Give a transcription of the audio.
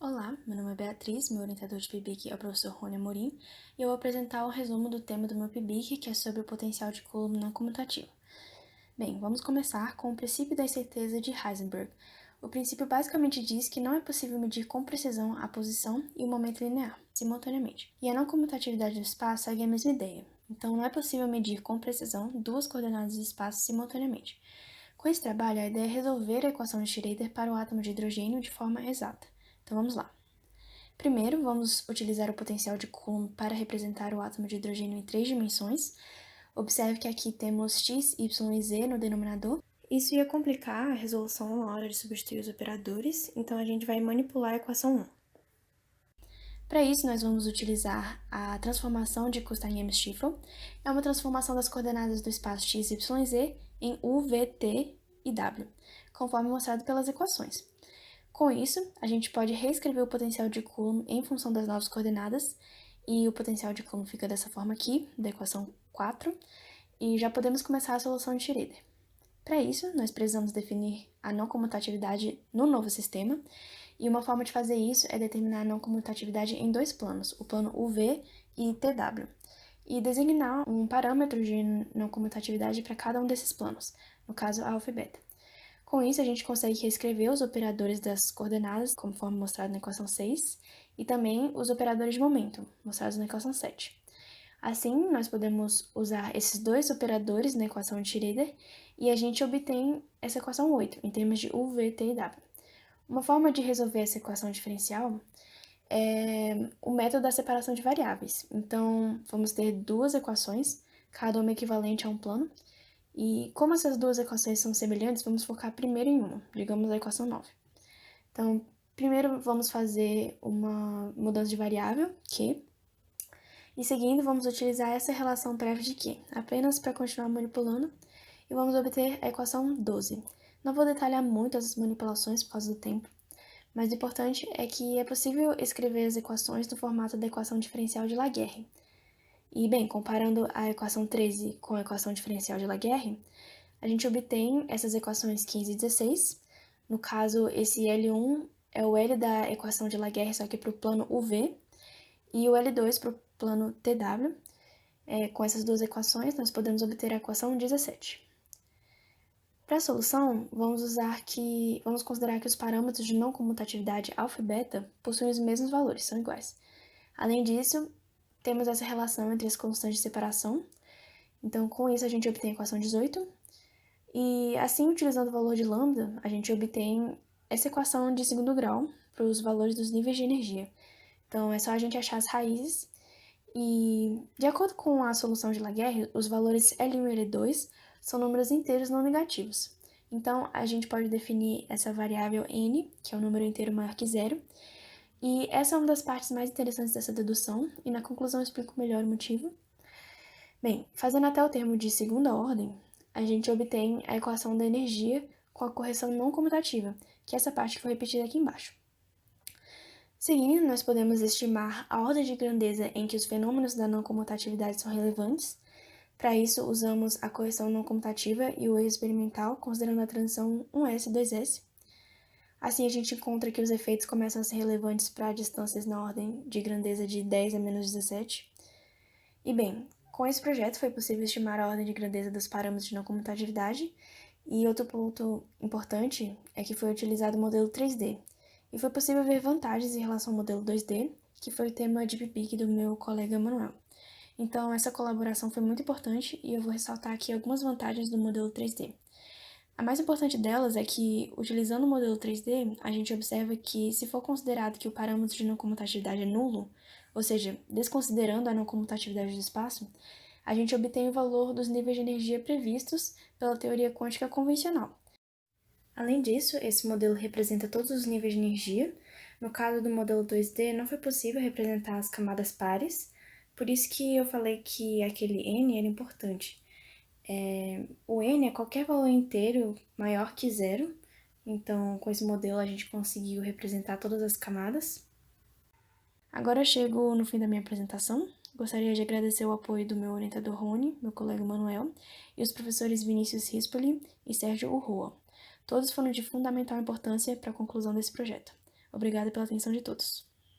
Olá, meu nome é Beatriz, meu orientador de PIBIC é o professor Rony Amorim, e eu vou apresentar o resumo do tema do meu PIBIC, que é sobre o potencial de Coulomb não comutativo. Bem, vamos começar com o princípio da incerteza de Heisenberg. O princípio basicamente diz que não é possível medir com precisão a posição e o momento linear, simultaneamente. E a não comutatividade do espaço segue a mesma ideia. Então, não é possível medir com precisão duas coordenadas do espaço simultaneamente. Com esse trabalho, a ideia é resolver a equação de Schroeder para o átomo de hidrogênio de forma exata. Então, vamos lá. Primeiro, vamos utilizar o potencial de Coulomb para representar o átomo de hidrogênio em 3 dimensões. Observe que aqui temos x, y e z no denominador. Isso ia complicar a resolução na hora de substituir os operadores, então a gente vai manipular a equação 1. Para isso, nós vamos utilizar a transformação de Kuster-Stiefel. É uma transformação das coordenadas do espaço x, y e z em u, v, t e w, conforme mostrado pelas equações. Com isso, a gente pode reescrever o potencial de Coulomb em função das novas coordenadas, e o potencial de Coulomb fica dessa forma aqui, da equação 4, e já podemos começar a solução de Schroeder. Para isso, nós precisamos definir a não comutatividade no novo sistema, e uma forma de fazer isso é determinar a não comutatividade em dois planos, o plano UV e TW, e designar um parâmetro de não comutatividade para cada um desses planos, no caso alfa e beta. Com isso, a gente consegue reescrever os operadores das coordenadas, conforme mostrado na equação 6, e também os operadores de momento, mostrados na equação 7. Assim, nós podemos usar esses dois operadores na equação de Schroeder e a gente obtém essa equação 8, em termos de U, V, T e W. Uma forma de resolver essa equação diferencial é o método da separação de variáveis. Então, vamos ter duas equações, cada uma equivalente a um plano, e como essas duas equações são semelhantes, vamos focar primeiro em uma, digamos a equação 9. Então, primeiro vamos fazer uma mudança de variável, Q, e seguindo vamos utilizar essa relação prévia de Q, apenas para continuar manipulando, e vamos obter a equação 12. Não vou detalhar muito essas manipulações por causa do tempo, mas o importante é que é possível escrever as equações no formato da equação diferencial de Laguerre. E, bem, comparando a equação 13 com a equação diferencial de Laguerre, a gente obtém essas equações 15 e 16. No caso, esse L1 é o L da equação de Laguerre, só que para o plano UV, e o L2 para o plano TW. Com essas duas equações, nós podemos obter a equação 17. Para a solução, vamos considerar que os parâmetros de não comutatividade alfa e beta possuem os mesmos valores, são iguais. Além disso, temos essa relação entre as constantes de separação. Então, com isso, a gente obtém a equação 18. E assim, utilizando o valor de lambda, a gente obtém essa equação de segundo grau para os valores dos níveis de energia. Então, é só a gente achar as raízes. E, de acordo com a solução de Laguerre, os valores L1 e L2 são números inteiros não negativos. Então, a gente pode definir essa variável n, que é um número inteiro maior que zero. E essa é uma das partes mais interessantes dessa dedução, e na conclusão eu explico melhor o motivo. Bem, fazendo até o termo de segunda ordem, a gente obtém a equação da energia com a correção não comutativa, que é essa parte que foi repetida aqui embaixo. Seguindo, nós podemos estimar a ordem de grandeza em que os fenômenos da não comutatividade são relevantes. Para isso, usamos a correção não comutativa e o erro experimental, considerando a transição 1s e 2s. Assim, a gente encontra que os efeitos começam a ser relevantes para distâncias na ordem de grandeza de 10 a menos 17. E bem, com esse projeto foi possível estimar a ordem de grandeza dos parâmetros de não comutatividade, e outro ponto importante é que foi utilizado o modelo 3D, e foi possível ver vantagens em relação ao modelo 2D, que foi o tema de PIBIC do meu colega Manuel. Então, essa colaboração foi muito importante e eu vou ressaltar aqui algumas vantagens do modelo 3D. A mais importante delas é que, utilizando o modelo 3D, a gente observa que, se for considerado que o parâmetro de não comutatividade é nulo, ou seja, desconsiderando a não comutatividade do espaço, a gente obtém o valor dos níveis de energia previstos pela teoria quântica convencional. Além disso, esse modelo representa todos os níveis de energia. No caso do modelo 2D, não foi possível representar as camadas pares, por isso que eu falei que aquele n era importante. O n é qualquer valor inteiro maior que zero, então com esse modelo a gente conseguiu representar todas as camadas. Agora eu chego no fim da minha apresentação. Gostaria de agradecer o apoio do meu orientador Rony, meu colega Manuel, e os professores Vinícius Rispoli e Sérgio Urrua. Todos foram de fundamental importância para a conclusão desse projeto. Obrigada pela atenção de todos.